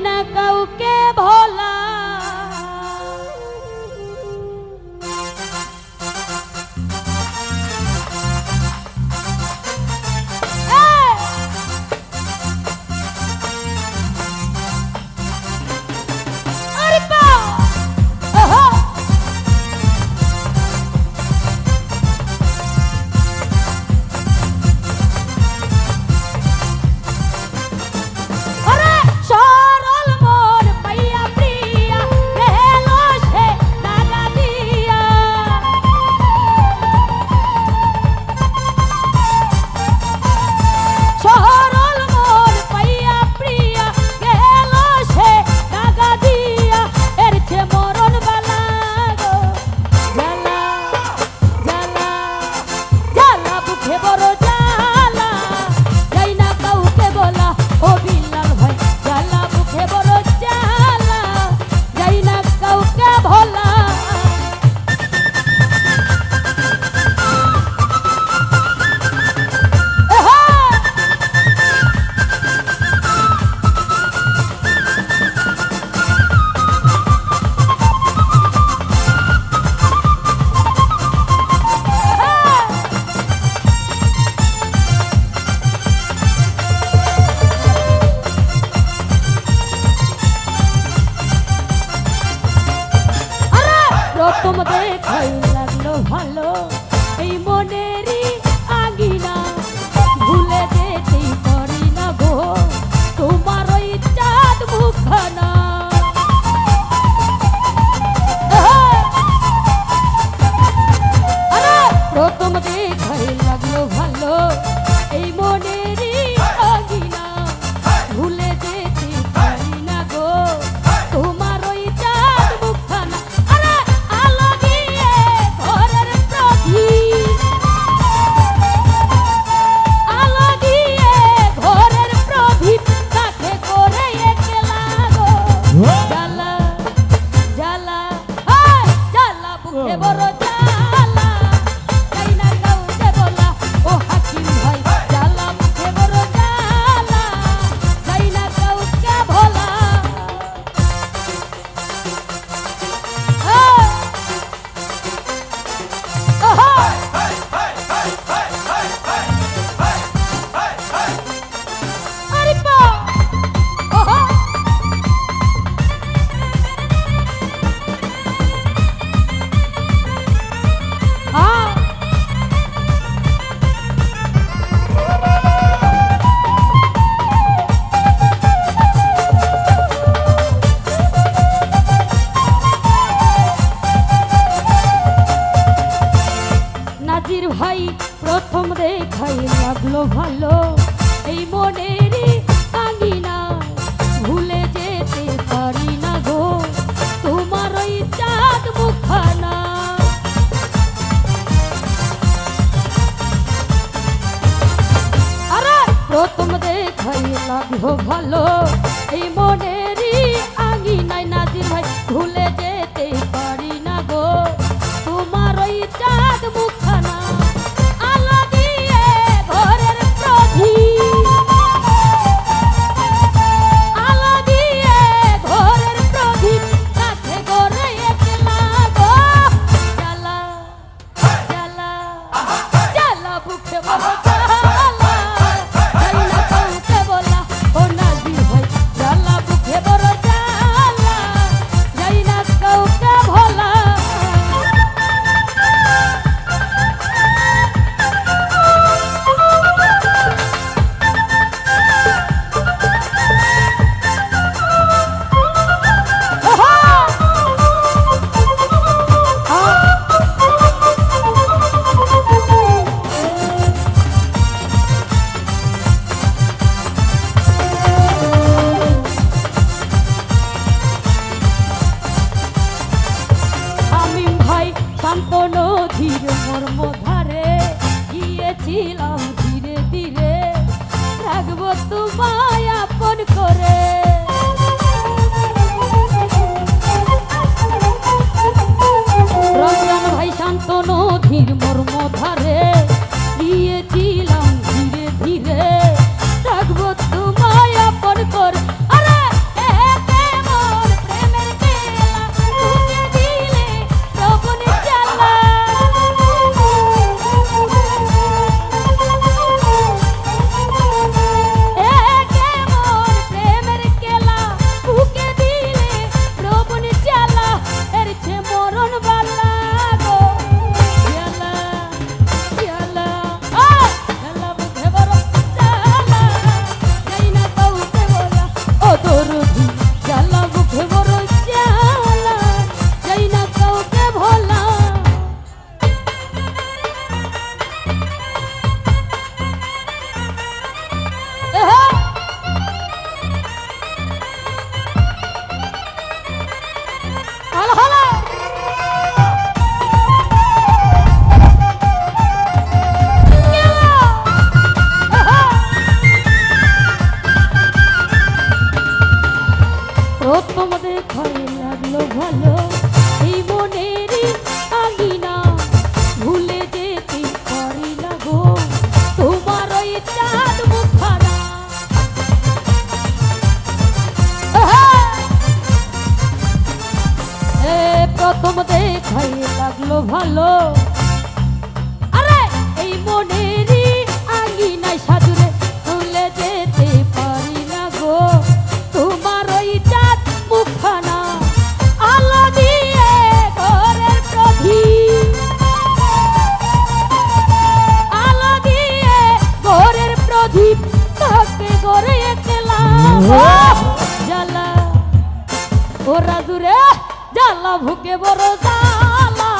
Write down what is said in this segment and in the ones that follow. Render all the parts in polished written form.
না কাউকে ভোলা। প্রথম দেখাই লাগলো ভালো এই মনেরই আঙিনা, ভুলে যেতেই পারি না গো তোমার ওই চাঁদ মুখখানা। প্রথম দেখাই লাগলো ভালো এই মনেরই আঙিনা, ভুলে যেতে পারি না গো তোমার ওই চাঁদ মুখখানা। ভাই প্রথম দেখাই লাগলো ভালো এই মনেরই আঙিনা, ভুলে যেতে পারি না গো তোমার ওই চাঁদ মুখখানা। আরে প্রথম দেখাই লাগলো ভালো এই মনেরই আঙিনায়, নাজির ভাই ভুলে যেতে পারি না গো তোমার ওই চাঁদ মুখখানা। শান্ত নদীর মর্মধারে গিয়েছিলাম ধীরে ধীরে, রাখবো তোমায় আপন করে। রমজান ভাই শান্ত নদীর মর্মধারে গিয়েছিলাম ধীরে ধীরে, রাখবো তোমায় আপন করে। আরে ভালো এই মনেরই আঙিনা ভুলে যেতে পারি না গো তোমার ওই চাঁদ মুখখানা। প্রথম দেখাই লাগলো ভালো আরে এই মনেরই আঙিনায় সাজুরে ভুলে যেতে পারি না গো তোমার ওই চাঁদ মুখখানা। আলো দিয়ে ঘরের প্রদীপ আলো দিয়ে ঘরের প্রদীপ তাকে ঘরে একলা জ্বালা ও রাজুরে জ্বালা ভুকে বড় জ্বালা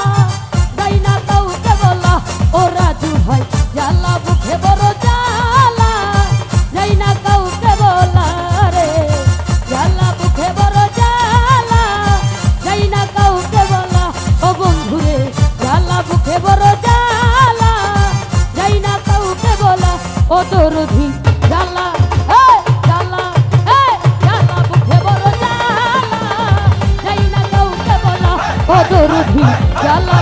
যাই না কাউকে বলা ও রাজু ভাই জ্বালা ভুকে বড় জ্বালা যাই না কাউকে বলা রে জ্বালা ভুকে বড় জ্বালা যাই না কাউকে বলা ও বন্ধু রে জ্বালা ভুকে বড় জ্বালা যাই না কাউকে বলা ও দরদি জ্বালা জ্বালা জ্বালা ভুকে বড় জ্বালা যাই না কাউকে বলা ও দরদি জ্বালা